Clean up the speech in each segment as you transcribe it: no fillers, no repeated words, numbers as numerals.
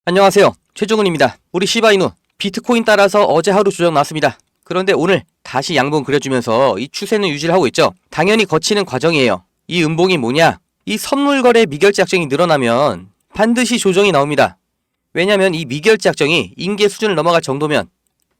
안녕하세요. 최종훈입니다. 우리 시바이누 비트코인 따라서 어제 하루 조정 나왔습니다. 그런데 오늘 다시 양봉 그려주면서 이 추세는 유지를 하고 있죠. 당연히 거치는 과정이에요. 이 음봉이 뭐냐? 이 선물거래 미결제 약정이 늘어나면 반드시 조정이 나옵니다. 왜냐면 이 미결제 약정이 인계 수준을 넘어갈 정도면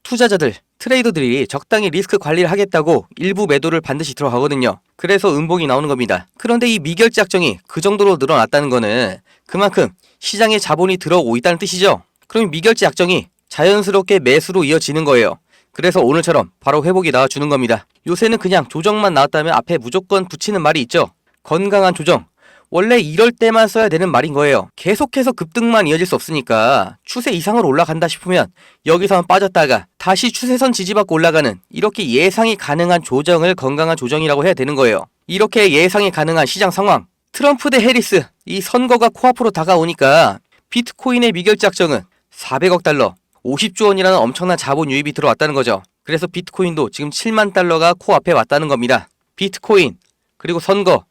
투자자들, 트레이더들이 적당히 리스크 관리를 하겠다고 일부 매도를 반드시 들어가거든요. 그래서 음봉이 나오는 겁니다. 그런데 이 미결제 약정이 그 정도로 늘어났다는 거는 그만큼 시장에 자본이 들어오고 있다는 뜻이죠. 그럼 미결제 약정이 자연스럽게 매수로 이어지는 거예요. 그래서 오늘처럼 바로 회복이 나와주는 겁니다. 요새는 그냥 조정만 나왔다면 앞에 무조건 붙이는 말이 있죠. 건강한 조정. 원래 이럴 때만 써야 되는 말인 거예요. 계속해서 급등만 이어질 수 없으니까 추세 이상으로 올라간다 싶으면 여기서만 빠졌다가 다시 추세선 지지받고 올라가는 이렇게 예상이 가능한 조정을 건강한 조정이라고 해야 되는 거예요. 이렇게 예상이 가능한 시장 상황. 트럼프 대 해리스, 이 선거가 코앞으로 다가오니까 비트코인의 미결제 약정은 400억 달러, 50조 원이라는 엄청난 자본 유입이 들어왔다는 거죠. 그래서 비트코인도 지금 7만 달러가 코앞에 왔다는 겁니다. 비트코인, 그리고 선거,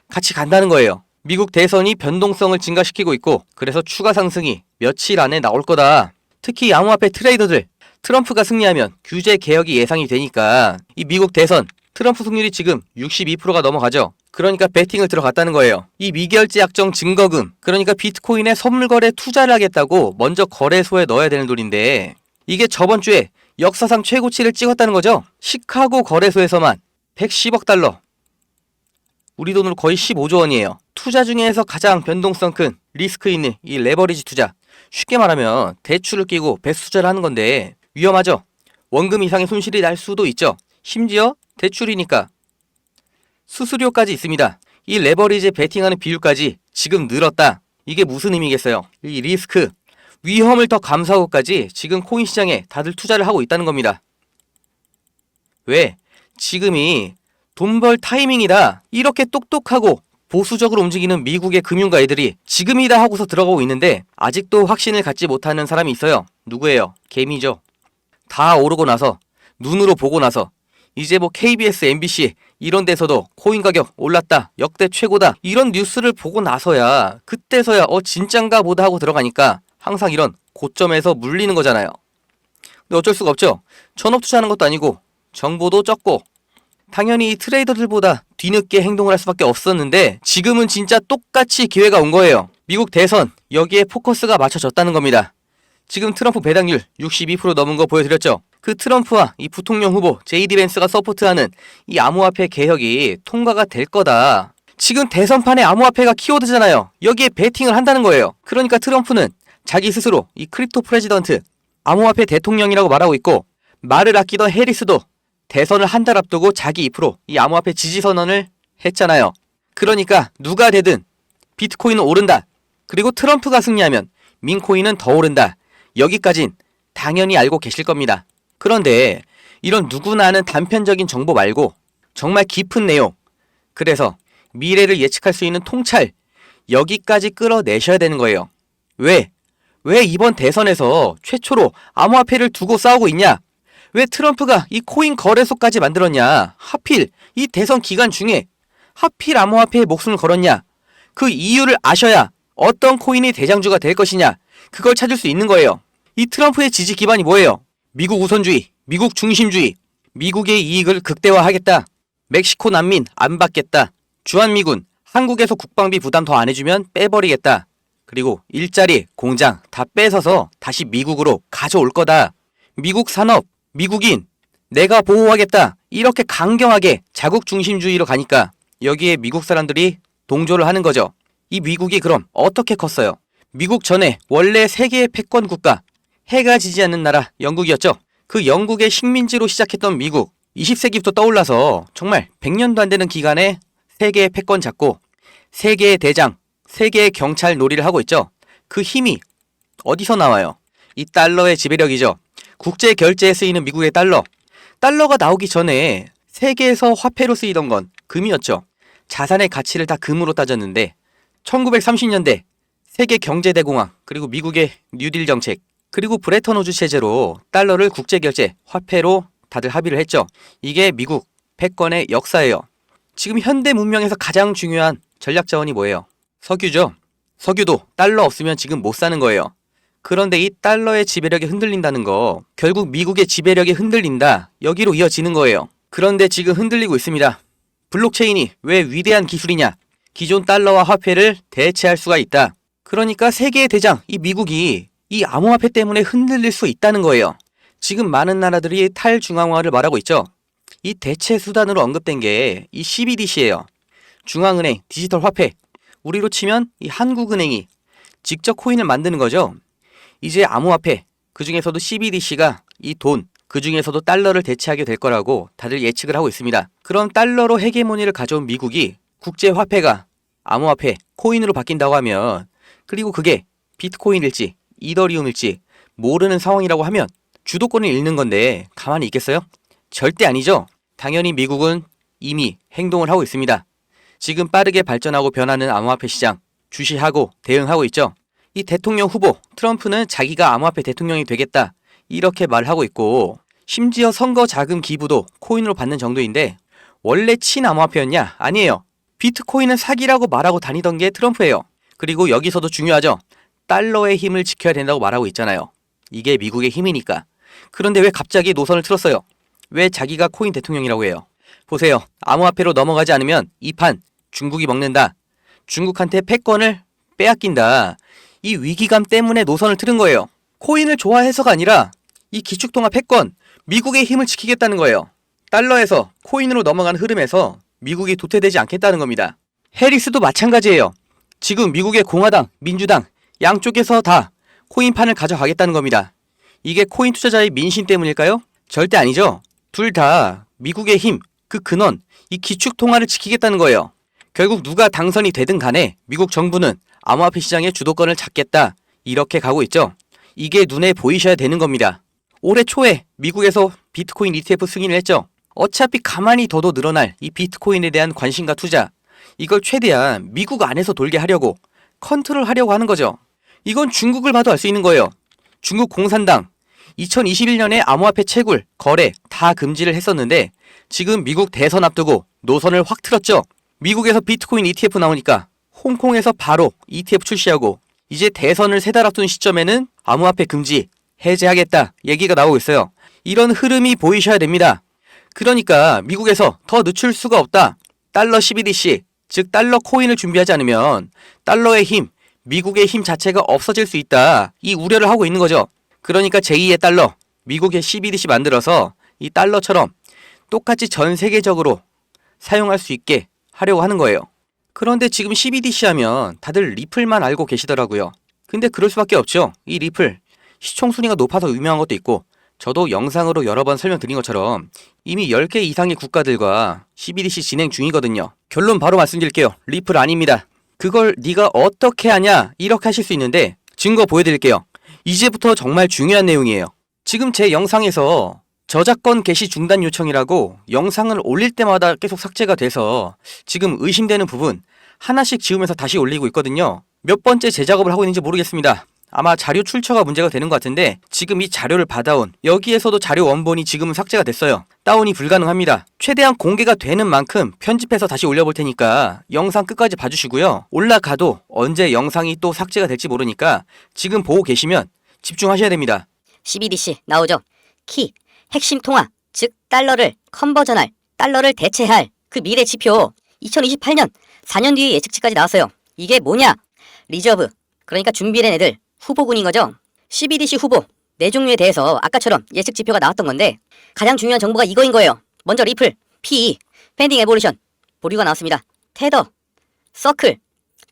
같이 간다는 거예요. 미국 대선이 변동성을 증가시키고 있고 그래서 추가 상승이 며칠 안에 나올 거다. 특히 암호화폐 트레이더들, 트럼프가 승리하면 규제 개혁이 예상이 되니까 이 미국 대선 트럼프 승률이 지금 62%가 넘어가죠. 그러니까 베팅을 들어갔다는 거예요. 이 미결제 약정 증거금, 그러니까 비트코인에 선물거래 투자를 하겠다고 먼저 거래소에 넣어야 되는 돈인데 이게 저번 주에 역사상 최고치를 찍었다는 거죠. 시카고 거래소에서만 110억 달러, 우리 돈으로 거의 15조 원이에요. 투자 중에서 가장 변동성 큰 리스크 있는 이 레버리지 투자. 쉽게 말하면 대출을 끼고 배수 투자를 하는 건데 위험하죠. 원금 이상의 손실이 날 수도 있죠. 심지어 대출이니까 수수료까지 있습니다. 이 레버리지 베팅하는 비율까지 지금 늘었다. 이게 무슨 의미겠어요? 이 리스크, 위험을 더 감수하고까지 지금 코인 시장에 다들 투자를 하고 있다는 겁니다. 왜? 지금이 돈 벌 타이밍이다. 이렇게 똑똑하고 보수적으로 움직이는 미국의 금융가 애들이 지금이다 하고서 들어가고 있는데 아직도 확신을 갖지 못하는 사람이 있어요. 누구예요? 개미죠. 다 오르고 나서 눈으로 보고 나서 이제 뭐 KBS, MBC 이런 데서도 코인 가격 올랐다, 역대 최고다 이런 뉴스를 보고 나서야 그때서야 진짠가 보다 하고 들어가니까 항상 이런 고점에서 물리는 거잖아요. 근데 어쩔 수가 없죠. 천억 투자하는 것도 아니고 정보도 적고 당연히 트레이더들보다 뒤늦게 행동을 할 수밖에 없었는데 지금은 진짜 똑같이 기회가 온 거예요. 미국 대선 여기에 포커스가 맞춰졌다는 겁니다. 지금 트럼프 배당률 62% 넘은 거 보여드렸죠. 그 트럼프와 이 부통령 후보 JD 벤스가 서포트하는 이 암호화폐 개혁이 통과가 될 거다. 지금 대선판에 암호화폐가 키워드잖아요. 여기에 베팅을 한다는 거예요. 그러니까 트럼프는 자기 스스로 이 크립토 프레지던트, 암호화폐 대통령이라고 말하고 있고 말을 아끼던 해리스도 대선을 한 달 앞두고 자기 입으로 이 암호화폐 지지 선언을 했잖아요. 그러니까 누가 되든 비트코인은 오른다. 그리고 트럼프가 승리하면 민코인은 더 오른다. 여기까진 당연히 알고 계실 겁니다. 그런데 이런 누구나 아는 단편적인 정보 말고 정말 깊은 내용, 그래서 미래를 예측할 수 있는 통찰, 여기까지 끌어내셔야 되는 거예요. 왜 이번 대선에서 최초로 암호화폐를 두고 싸우고 있냐? 왜 트럼프가 이 코인 거래소까지 만들었냐? 하필 이 대선 기간 중에 하필 암호화폐에 목숨을 걸었냐? 그 이유를 아셔야 어떤 코인이 대장주가 될 것이냐? 그걸 찾을 수 있는 거예요. 이 트럼프의 지지 기반이 뭐예요? 미국 우선주의, 미국 중심주의, 미국의 이익을 극대화하겠다. 멕시코 난민 안 받겠다. 주한미군, 한국에서 국방비 부담 더 안 해주면 빼버리겠다. 그리고 일자리, 공장 다 뺏어서 다시 미국으로 가져올 거다. 미국 산업, 미국인, 내가 보호하겠다. 이렇게 강경하게 자국 중심주의로 가니까 여기에 미국 사람들이 동조를 하는 거죠. 이 미국이 그럼 어떻게 컸어요? 미국 전에 원래 세계의 패권 국가, 해가 지지 않는 나라 영국이었죠. 그 영국의 식민지로 시작했던 미국, 20세기부터 떠올라서 정말 100년도 안 되는 기간에 세계의 패권 잡고 세계의 대장, 세계의 경찰 놀이를 하고 있죠. 그 힘이 어디서 나와요? 이 달러의 지배력이죠. 국제 결제에 쓰이는 미국의 달러. 달러가 나오기 전에 세계에서 화폐로 쓰이던 건 금이었죠. 자산의 가치를 다 금으로 따졌는데 1930년대 세계 경제대공황, 그리고 미국의 뉴딜 정책, 그리고 브레턴 우즈 체제로 달러를 국제 결제 화폐로 다들 합의를 했죠. 이게 미국 패권의 역사예요. 지금 현대 문명에서 가장 중요한 전략 자원이 뭐예요? 석유죠. 석유도 달러 없으면 지금 못 사는 거예요. 그런데 이 달러의 지배력이 흔들린다는 거, 결국 미국의 지배력이 흔들린다, 여기로 이어지는 거예요. 그런데 지금 흔들리고 있습니다. 블록체인이 왜 위대한 기술이냐? 기존 달러와 화폐를 대체할 수가 있다. 그러니까 세계의 대장, 이 미국이 이 암호화폐 때문에 흔들릴 수 있다는 거예요. 지금 많은 나라들이 탈중앙화를 말하고 있죠. 이 대체 수단으로 언급된 게 이 CBDC예요. 중앙은행 디지털 화폐. 우리로 치면 이 한국은행이 직접 코인을 만드는 거죠. 이제 암호화폐, 그 중에서도 CBDC가 이 돈, 그 중에서도 달러를 대체하게 될 거라고 다들 예측을 하고 있습니다. 그럼 달러로 헤게모니를 가져온 미국이 국제화폐가 암호화폐, 코인으로 바뀐다고 하면, 그리고 그게 비트코인일지 이더리움일지 모르는 상황이라고 하면 주도권을 잃는 건데 가만히 있겠어요? 절대 아니죠. 당연히 미국은 이미 행동을 하고 있습니다. 지금 빠르게 발전하고 변하는 암호화폐 시장 주시하고 대응하고 있죠. 이 대통령 후보 트럼프는 자기가 암호화폐 대통령이 되겠다 이렇게 말하고 있고, 심지어 선거 자금 기부도 코인으로 받는 정도인데 원래 친암호화폐였냐? 아니에요. 비트코인은 사기라고 말하고 다니던 게 트럼프예요. 그리고 여기서도 중요하죠. 달러의 힘을 지켜야 된다고 말하고 있잖아요. 이게 미국의 힘이니까. 그런데 왜 갑자기 노선을 틀었어요? 왜 자기가 코인 대통령이라고 해요? 보세요. 암호화폐로 넘어가지 않으면 이 판 중국이 먹는다. 중국한테 패권을 빼앗긴다. 이 위기감 때문에 노선을 틀은 거예요. 코인을 좋아해서가 아니라 이 기축통화 패권, 미국의 힘을 지키겠다는 거예요. 달러에서 코인으로 넘어가는 흐름에서 미국이 도태되지 않겠다는 겁니다. 해리스도 마찬가지예요. 지금 미국의 공화당, 민주당 양쪽에서 다 코인판을 가져가겠다는 겁니다. 이게 코인 투자자의 민심 때문일까요? 절대 아니죠. 둘 다 미국의 힘, 그 근원, 이 기축통화를 지키겠다는 거예요. 결국 누가 당선이 되든 간에 미국 정부는 암호화폐 시장의 주도권을 잡겠다 이렇게 가고 있죠. 이게 눈에 보이셔야 되는 겁니다. 올해 초에 미국에서 비트코인 ETF 승인을 했죠. 어차피 가만히 둬도 늘어날 이 비트코인에 대한 관심과 투자, 이걸 최대한 미국 안에서 돌게 하려고 컨트롤하려고 하는 거죠. 이건 중국을 봐도 알 수 있는 거예요. 중국 공산당 2021년에 암호화폐 채굴, 거래 다 금지를 했었는데 지금 미국 대선 앞두고 노선을 확 틀었죠. 미국에서 비트코인 ETF 나오니까 홍콩에서 바로 ETF 출시하고, 이제 대선을 3달 앞둔 시점에는 암호화폐 금지, 해제하겠다 얘기가 나오고 있어요. 이런 흐름이 보이셔야 됩니다. 그러니까 미국에서 더 늦출 수가 없다. 달러 CBDC, 즉 달러 코인을 준비하지 않으면 달러의 힘, 미국의 힘 자체가 없어질 수 있다. 이 우려를 하고 있는 거죠. 그러니까 제2의 달러, 미국의 CBDC 만들어서 이 달러처럼 똑같이 전 세계적으로 사용할 수 있게 하려고 하는 거예요. 그런데 지금 CBDC 하면 다들 리플만 알고 계시더라고요. 근데 그럴 수밖에 없죠. 이 리플, 시총 순위가 높아서 유명한 것도 있고, 저도 영상으로 여러 번 설명드린 것처럼 이미 10개 이상의 국가들과 CBDC 진행 중이거든요. 결론 바로 말씀드릴게요. 리플 아닙니다. 그걸 네가 어떻게 하냐 이렇게 하실 수 있는데 증거 보여드릴게요. 이제부터 정말 중요한 내용이에요. 지금 제 영상에서 저작권 게시 중단 요청이라고 영상을 올릴 때마다 계속 삭제가 돼서 지금 의심되는 부분 하나씩 지우면서 다시 올리고 있거든요. 몇 번째 재작업을 하고 있는지 모르겠습니다. 아마 자료 출처가 문제가 되는 것 같은데 지금 이 자료를 받아온 여기에서도 자료 원본이 지금은 삭제가 됐어요. 다운이 불가능합니다. 최대한 공개가 되는 만큼 편집해서 다시 올려볼 테니까 영상 끝까지 봐주시고요. 올라가도 언제 영상이 또 삭제가 될지 모르니까 지금 보고 계시면 집중하셔야 됩니다. CBDC 나오죠. 키, 핵심 통화, 즉 달러를 컨버전할, 달러를 대체할 그 미래 지표 2028년 4년 뒤의 예측치까지 나왔어요. 이게 뭐냐? 리저브, 그러니까 준비된 애들, 후보군인 거죠. CBDC 후보 4종류에 대해서 아까처럼 예측 지표가 나왔던 건데 가장 중요한 정보가 이거인 거예요. 먼저 리플, PE, 펜딩 에볼루션, 보류가 나왔습니다. 테더, 서클,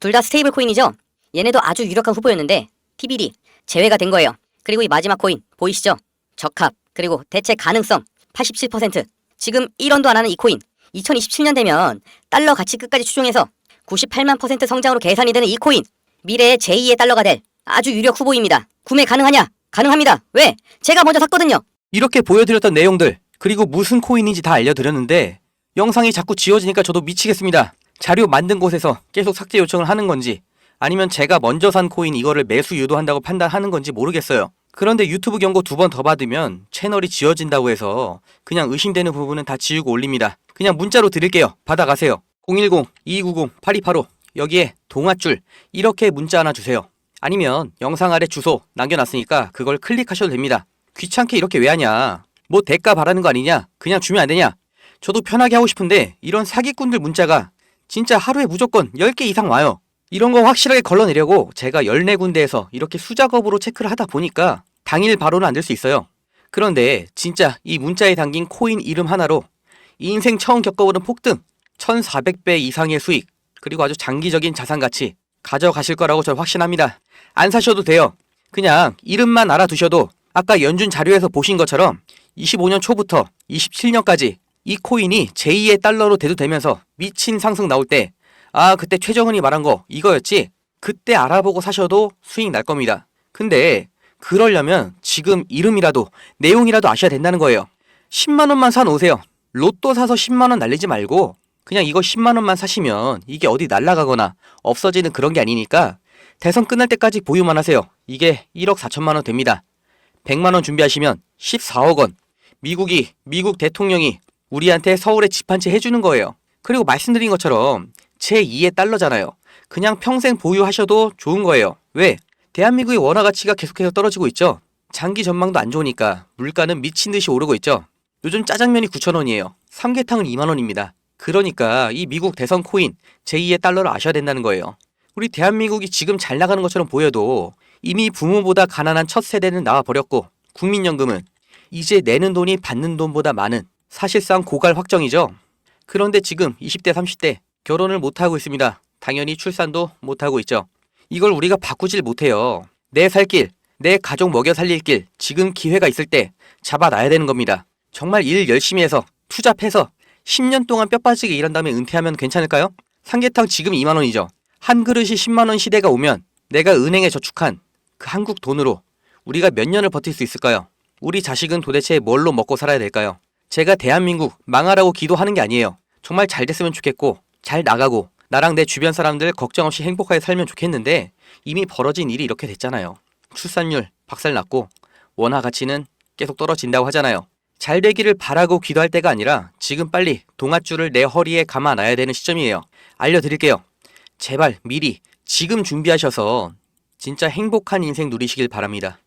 둘 다 스테이블 코인이죠. 얘네도 아주 유력한 후보였는데 TBD 제외가 된 거예요. 그리고 이 마지막 코인 보이시죠? 적합, 그리고 대체 가능성 87%. 지금 1원도 안 하는 이 코인 2027년 되면 달러 가치 끝까지 추종해서 98만 % 성장으로 계산이 되는 이 코인, 미래의 제2의 달러가 될 아주 유력 후보입니다. 구매 가능하냐? 가능합니다. 왜? 제가 먼저 샀거든요. 이렇게 보여드렸던 내용들, 그리고 무슨 코인인지 다 알려드렸는데 영상이 자꾸 지워지니까 저도 미치겠습니다. 자료 만든 곳에서 계속 삭제 요청을 하는 건지 아니면 제가 먼저 산 코인 이거를 매수 유도한다고 판단하는 건지 모르겠어요. 그런데 유튜브 경고 2번 더 받으면 채널이 지워진다고 해서 그냥 의심되는 부분은 다 지우고 올립니다. 그냥 문자로 드릴게요. 받아가세요. 010-2290-8285 여기에 동아줄 이렇게 문자 하나 주세요. 아니면 영상 아래 주소 남겨놨으니까 그걸 클릭하셔도 됩니다. 귀찮게 이렇게 왜 하냐? 뭐 대가 바라는 거 아니냐? 그냥 주면 안 되냐? 저도 편하게 하고 싶은데 이런 사기꾼들 문자가 진짜 하루에 무조건 10개 이상 와요. 이런 거 확실하게 걸러내려고 제가 14군데에서 이렇게 수작업으로 체크를 하다 보니까 당일 바로는 안 될 수 있어요. 그런데 진짜 이 문자에 담긴 코인 이름 하나로 인생 처음 겪어보는 폭등, 1400배 이상의 수익, 그리고 아주 장기적인 자산 가치 가져가실 거라고 저는 확신합니다. 안 사셔도 돼요. 그냥 이름만 알아두셔도 아까 연준 자료에서 보신 것처럼 25년 초부터 27년까지 이 코인이 제2의 달러로 대두되면서 미친 상승 나올 때 그때 최정은이 말한 거 이거였지? 그때 알아보고 사셔도 수익 날 겁니다. 근데 그러려면 지금 이름이라도 내용이라도 아셔야 된다는 거예요. 10만 원만 사 놓으세요. 로또 사서 10만 원 날리지 말고 그냥 이거 10만 원만 사시면 이게 어디 날아가거나 없어지는 그런 게 아니니까 대선 끝날 때까지 보유만 하세요. 이게 1억 4천만 원 됩니다. 100만 원 준비하시면 14억 원. 미국 대통령이 우리한테 서울에 집 한 채 해주는 거예요. 그리고 말씀드린 것처럼 제2의 달러잖아요. 그냥 평생 보유하셔도 좋은 거예요. 왜? 대한민국의 원화 가치가 계속해서 떨어지고 있죠. 장기 전망도 안 좋으니까 물가는 미친 듯이 오르고 있죠. 요즘 짜장면이 9,000원이에요. 삼계탕은 2만 원입니다. 그러니까 이 미국 대선 코인 제2의 달러를 아셔야 된다는 거예요. 우리 대한민국이 지금 잘 나가는 것처럼 보여도 이미 부모보다 가난한 첫 세대는 나와버렸고 국민연금은 이제 내는 돈이 받는 돈보다 많은 사실상 고갈 확정이죠. 그런데 지금 20대 30대 결혼을 못하고 있습니다. 당연히 출산도 못하고 있죠. 이걸 우리가 바꾸질 못해요. 내 살 길, 내 가족 먹여 살릴 길 지금 기회가 있을 때 잡아놔야 되는 겁니다. 정말 일 열심히 해서 투잡해서 10년 동안 뼈 빠지게 일한 다음에 은퇴하면 괜찮을까요? 삼계탕 지금 2만 원이죠. 한 그릇이 10만 원 시대가 오면 내가 은행에 저축한 그 한국 돈으로 우리가 몇 년을 버틸 수 있을까요? 우리 자식은 도대체 뭘로 먹고 살아야 될까요? 제가 대한민국 망하라고 기도하는 게 아니에요. 정말 잘 됐으면 좋겠고 잘 나가고 나랑 내 주변 사람들 걱정 없이 행복하게 살면 좋겠는데 이미 벌어진 일이 이렇게 됐잖아요. 출산율 박살났고 원화 가치는 계속 떨어진다고 하잖아요. 잘 되기를 바라고 기도할 때가 아니라 지금 빨리 동아줄을 내 허리에 감아놔야 되는 시점이에요. 알려드릴게요. 제발 미리 지금 준비하셔서 진짜 행복한 인생 누리시길 바랍니다.